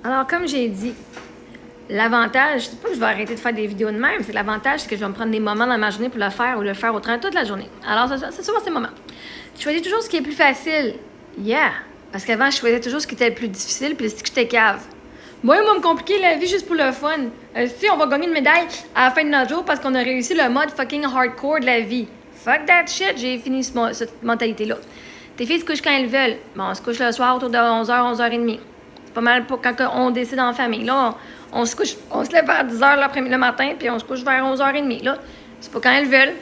Alors, comme j'ai dit, l'avantage, je dis pas que je vais arrêter de faire des vidéos de même, c'est l'avantage, c'est que je vais me prendre des moments dans ma journée pour le faire ou le faire autrement toute la journée. Alors, c'est souvent ces moments. Je choisis toujours ce qui est plus facile. Yeah! Parce qu'avant, je choisissais toujours ce qui était le plus difficile, puis c'est que j'étais cave. Moi, me compliquer la vie juste pour le fun. Si on va gagner une médaille à la fin de notre jour parce qu'on a réussi le mode fucking hardcore de la vie. Fuck that shit, j'ai fini cette mentalité-là. Tes filles se couchent quand elles veulent. Bon, on se couche le soir autour de 11h, 11h30. C'est pas mal pour quand on décide en famille. Là, on se couche, on se lève vers 10h le matin, puis on se couche vers 11h30. Là, c'est pas quand elles veulent.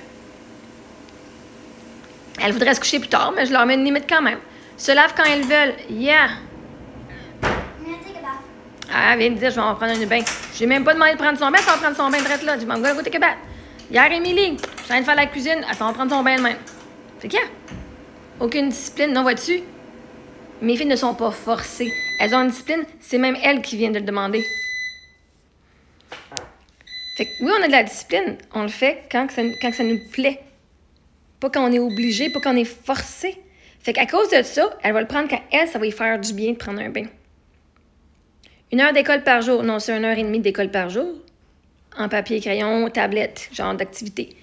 Elles voudraient se coucher plus tard, mais je leur mets une limite quand même. Se lavent quand elles veulent. Yeah! Ah, elle vient de dire, je vais en prendre un bain. J'ai même pas demandé de prendre son bain, ça va prendre son bain direct là. Je m'en vais go take a bath. Hier, Émilie, je viens de faire la cuisine, elle s'en va prendre son bain elle-même. Fait qu'il y a aucune discipline, non, vois-tu? Mes filles ne sont pas forcées. Elles ont une discipline, c'est même elles qui viennent de le demander. Fait que oui, on a de la discipline. On le fait quand ça nous plaît. Pas quand on est obligé, pas quand on est forcé. Fait qu'à cause de ça, elle va le prendre quand elle, ça va lui faire du bien de prendre un bain. 1 heure d'école par jour. Non, c'est 1h30 d'école par jour. En papier, crayon, tablette, genre d'activité.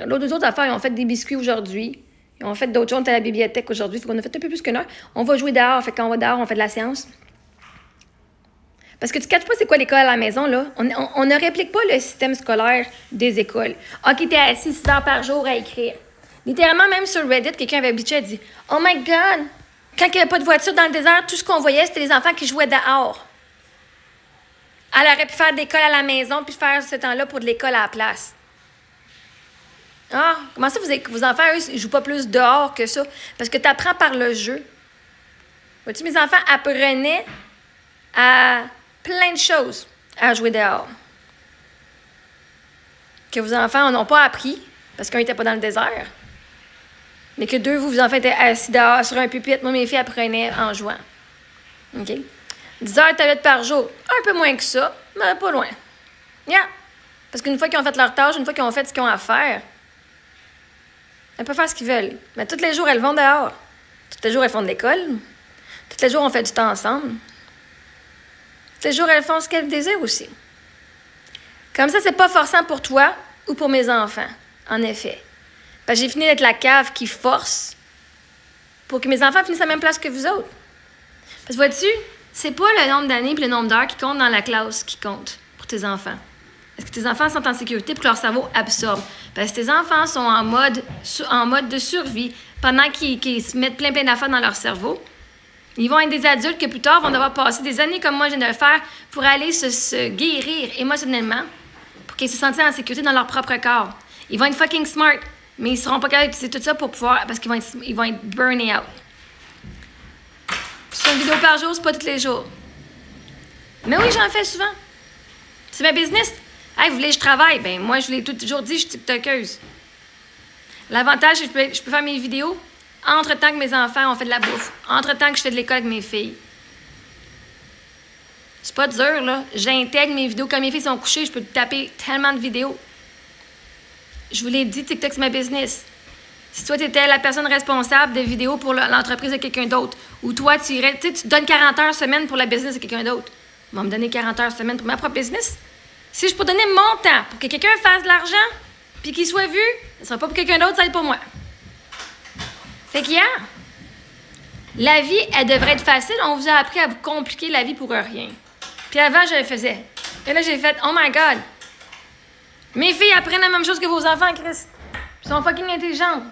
L'autre autres affaires, ils ont fait des biscuits aujourd'hui. Ils ont fait d'autres choses à la bibliothèque aujourd'hui. Fait qu'on a fait un peu plus qu'une heure. On va jouer dehors. Fait qu'on va dehors, on fait de la science. Parce que tu ne catches pas c'est quoi l'école à la maison, là. On ne réplique pas le système scolaire des écoles. OK, t'es assis 6 heures par jour à écrire. Littéralement, même sur Reddit, quelqu'un avait bitché, a dit « Oh my God! Quand il n'y avait pas de voiture dans le désert, tout ce qu'on voyait, c'était les enfants qui jouaient dehors. » Elle aurait pu faire de l'école à la maison puis faire ce temps-là pour de l'école à la place. Ah, comment ça, vos enfants, eux, ils jouent pas plus dehors que ça? Parce que tu apprends par le jeu. Vois-tu, mes enfants apprenaient à plein de choses à jouer dehors. Que vos enfants n'ont pas appris, parce qu'un n'était pas dans le désert. Mais que deux, vos enfants étaient assis dehors sur un pupitre. Moi, mes filles apprenaient en jouant. OK? 10 heures de tablette par jour. Un peu moins que ça, mais pas loin. Yeah! Parce qu'une fois qu'ils ont fait leur tâche, une fois qu'ils ont fait ce qu'ils ont à faire, elles peuvent faire ce qu'ils veulent. Mais tous les jours, elles vont dehors. Tous les jours, elles font de l'école. Tous les jours, on fait du temps ensemble. Tous les jours, elles font ce qu'elles désirent aussi. Comme ça, c'est pas forçant pour toi ou pour mes enfants, en effet. Parce que j'ai fini d'être la cave qui force pour que mes enfants finissent à la même place que vous autres. Parce que vois-tu, c'est pas le nombre d'années et le nombre d'heures qui compte dans la classe qui compte pour tes enfants. Est-ce que tes enfants sont en sécurité pour que leur cerveau absorbe? Parce que tes enfants sont en mode de survie pendant qu'ils se mettent plein d'affaires dans leur cerveau. Ils vont être des adultes que plus tard vont devoir passer des années comme moi je viens de le faire pour aller se guérir émotionnellement pour qu'ils se sentent en sécurité dans leur propre corps. Ils vont être fucking smart, mais ils seront pas capables d'utiliser tout ça pour pouvoir parce qu'ils vont être burning out. C'est une vidéo par jour, c'est pas tous les jours. Mais oui, j'en fais souvent. C'est ma business. Hey, vous voulez que je travaille? Ben moi, je vous l'ai toujours dit, je suis tiktokeuse. L'avantage, c'est que je peux faire mes vidéos entre-temps que mes enfants ont fait de la bouffe. Entre-temps que je fais de l'école avec mes filles. C'est pas dur, là. J'intègre mes vidéos. Quand mes filles sont couchées, je peux taper tellement de vidéos. Je vous l'ai dit, TikTok, c'est ma business. Si toi, tu étais la personne responsable des vidéos pour l'entreprise de quelqu'un d'autre, ou toi, tu te donnes 40 heures semaine pour la business de quelqu'un d'autre, on va me donner 40 heures semaine pour ma propre business. Si je peux donner mon temps pour que quelqu'un fasse de l'argent, puis qu'il soit vu, ce ne sera pas pour quelqu'un d'autre, ça va être pour moi. Fait qu'hier, la vie, elle devrait être facile. On vous a appris à vous compliquer la vie pour rien. Puis avant, je le faisais. Et là, j'ai fait, oh my God. Mes filles apprennent la même chose que vos enfants, Chris. Ils sont fucking intelligentes.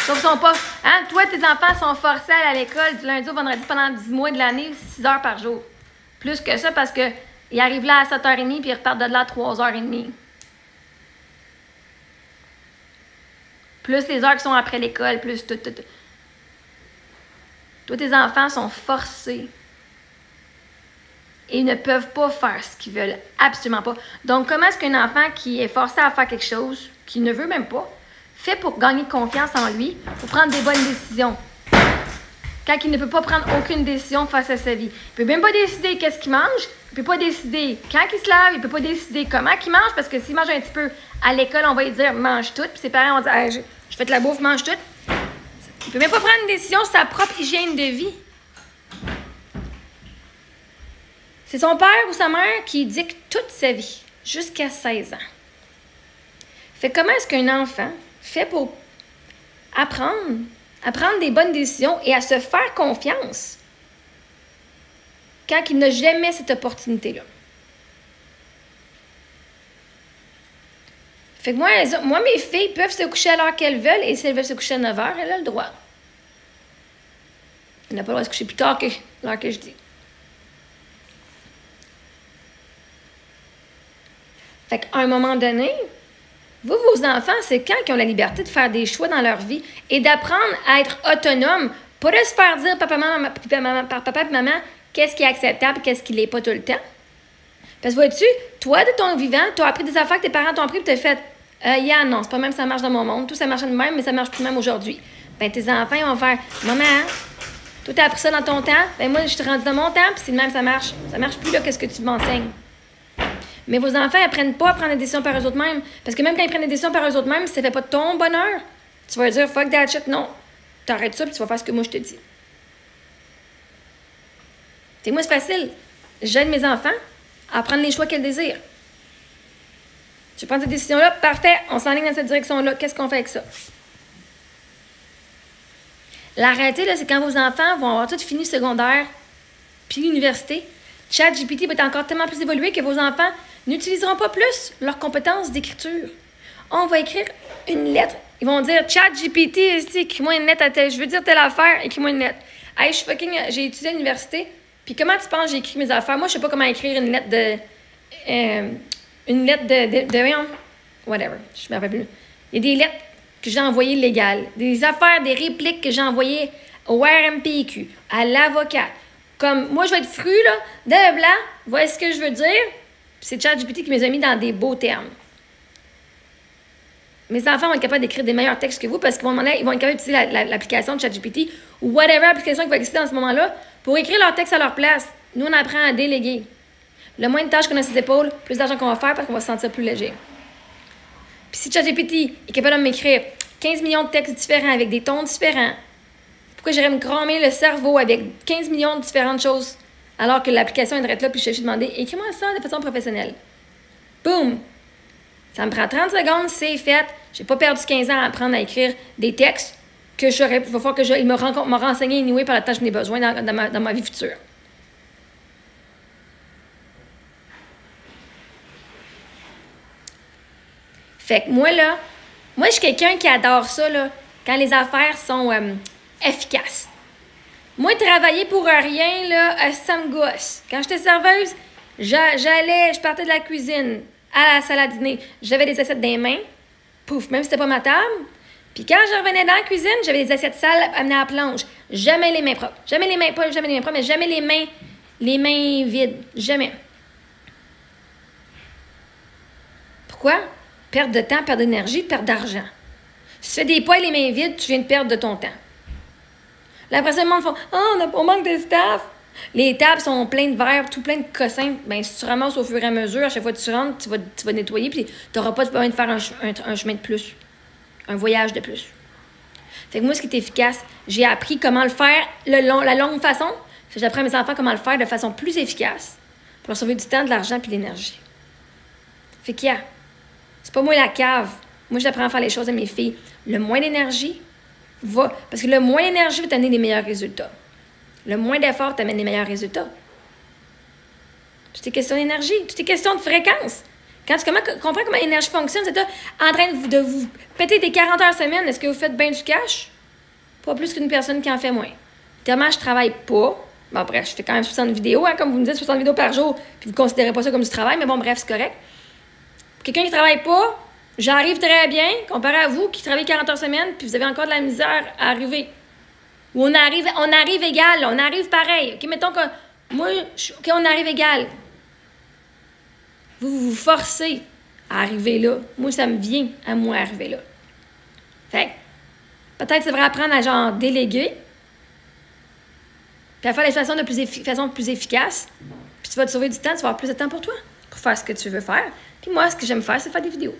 Sauf qu'ils sont pas... Hein? Toi, tes enfants sont forcés à aller à l'école du lundi au vendredi pendant 10 mois de l'année, 6 heures par jour. Plus que ça parce qu'ils arrivent là à 7h30 puis ils repartent de là à 3h30. Plus les heures qui sont après l'école, plus tout. Toi, tes enfants sont forcés. Et ils ne peuvent pas faire ce qu'ils veulent. Absolument pas. Donc, comment est-ce qu'un enfant qui est forcé à faire quelque chose, qui ne veut même pas, fait pour gagner confiance en lui, pour prendre des bonnes décisions? Quand il ne peut pas prendre aucune décision face à sa vie. Il ne peut même pas décider qu'est-ce qu'il mange. Il ne peut pas décider quand il se lave. Il ne peut pas décider comment il mange. Parce que s'il mange un petit peu à l'école, on va lui dire « mange tout ». Puis ses parents vont dire hey, « je fais de la bouffe, mange tout ». Il ne peut même pas prendre une décision sur sa propre hygiène de vie. C'est son père ou sa mère qui dicte toute sa vie, jusqu'à 16 ans. Fait comment est-ce qu'un enfant fait pour apprendre à prendre des bonnes décisions et à se faire confiance quand il n'a jamais cette opportunité-là? Fait que moi, mes filles peuvent se coucher à l'heure qu'elles veulent et si elles veulent se coucher à 9 heures, elles ont le droit. Elle n'a pas le droit de se coucher plus tard que l'heure que je dis. Fait qu'à un moment donné, vous, vos enfants, c'est quand ils ont la liberté de faire des choix dans leur vie et d'apprendre à être autonomes, pas de se faire dire par papa et maman qu'est-ce qui est acceptable et qu'est-ce qui l'est pas tout le temps. Parce que vois-tu, toi, de ton vivant, tu as appris des affaires que tes parents t'ont appris et tu as fait non, c'est pas même ça marche dans mon monde, tout ça marche de même, mais ça marche plus de même aujourd'hui. Ben tes enfants, ils vont faire maman, toi, tu as appris ça dans ton temps, ben moi, je suis rendue dans mon temps, puis c'est de même ça marche. Ça marche plus là, qu'est-ce que tu m'enseignes. Mais vos enfants n'apprennent pas à prendre des décisions par eux-mêmes. Parce que même quand ils prennent des décisions par eux-mêmes, si ça ne fait pas de ton bonheur, tu vas dire fuck that shit, non. T'arrêtes ça, puis tu vas faire ce que moi je te dis. C'est moi, c'est facile. J'aide mes enfants à prendre les choix qu'elles désirent. Tu prends cette décision-là, parfait, on s'enligne dans cette direction-là. Qu'est-ce qu'on fait avec ça? La réalité, là, c'est quand vos enfants vont avoir tout fini le secondaire, puis l'université, ChatGPT va être encore tellement plus évolué que vos enfants n'utiliseront pas plus leurs compétences d'écriture. On va écrire une lettre. Ils vont dire ChatGPT, écris-moi une lettre à tel. Je veux dire telle affaire, écris-moi une lettre. Hey, je suis fucking. J'ai étudié à l'université. Puis comment tu penses que j'ai écrit mes affaires? Moi, je sais pas comment écrire une lettre de. Whatever. Je me rappelle plus. Il y a des lettres que j'ai envoyées légales. Des affaires, des répliques que j'ai envoyées au RMPQ, à l'avocat. Comme, moi, je vais être fru, là, de blanc, voici ce que je veux dire. C'est ChatGPT qui me les a mis dans des beaux termes. Mes enfants vont être capables d'écrire des meilleurs textes que vous parce qu'ils vont être capables d'utiliser l'application de ChatGPT ou whatever application qui va exister dans ce moment-là pour écrire leur texte à leur place. Nous, on apprend à déléguer. Le moins de tâches qu'on a sur ses épaules, plus d'argent qu'on va faire parce qu'on va se sentir plus léger. Puis si ChatGPT est capable de m'écrire 15 millions de textes différents avec des tons différents, pourquoi j'irais me cramer le cerveau avec 15 millions de différentes choses alors que l'application est là puis je te suis demandé écris-moi ça de façon professionnelle. Boum! Ça me prend 30 secondes, c'est fait. J'ai pas perdu 15 ans à apprendre à écrire des textes que j'aurais. Il va falloir que il m'a renseigné anyway par la tâche que j'en ai besoin dans ma vie future. Fait que moi, je suis quelqu'un qui adore ça, là, quand les affaires sont efficaces. Moi, travailler pour rien, là, ça me gosse. Quand j'étais serveuse, je partais de la cuisine à la salle à dîner. J'avais des assiettes dans les mains, pouf, même si c'était pas ma table. Puis quand je revenais dans la cuisine, j'avais des assiettes sales amenées à la planche. Jamais les mains propres. Jamais les mains propres, mais jamais les mains vides. Jamais. Pourquoi? Perte de temps, perte d'énergie, perte d'argent. Si tu fais des poils les mains vides, tu viens de perdre de ton temps. Là, après ça, le monde fait « Ah, on manque de staff! » Les tables sont pleines de verres, tout plein de cossins. Bien, si tu ramasses au fur et à mesure, à chaque fois que tu rentres, tu vas nettoyer, puis tu n'auras pas besoin de faire un chemin de plus. Un voyage de plus. Fait que moi, ce qui est efficace, j'ai appris comment le faire la longue façon. J'apprends à mes enfants comment le faire de façon plus efficace pour leur sauver du temps, de l'argent et de l'énergie. Fait qu'il y a. C'est pas moi la cave. Moi, j'apprends à faire les choses à mes filles. Le moins d'énergie va... Parce que le moins d'énergie va t'amener les meilleurs résultats. Le moins d'effort t'amène les meilleurs résultats. Tout est question d'énergie. Tout est question de fréquence. Quand tu comprends comment l'énergie fonctionne, c'est en train de vous péter des 40 heures semaine. Est-ce que vous faites bien du cash? Pas plus qu'une personne qui en fait moins. Tellement je travaille pas. Bon, bref, je fais quand même 60 vidéos, hein, comme vous me dites, 60 vidéos par jour, puis vous ne considérez pas ça comme du travail, mais bon, bref, c'est correct. Quelqu'un qui ne travaille pas, j'arrive très bien, comparé à vous qui travaillez 40 heures semaine, puis vous avez encore de la misère à arriver. Ou on arrive égal, on arrive pareil. OK, mettons que moi, OK, on arrive égal. Vous vous forcez à arriver là. Moi, ça me vient à moi arriver là. Fait que, peut-être c'est vrai apprendre à genre déléguer, puis à faire les façons plus efficaces, puis tu vas te sauver du temps, tu vas avoir plus de temps pour toi, pour faire ce que tu veux faire. Puis moi, ce que j'aime faire, c'est faire des vidéos.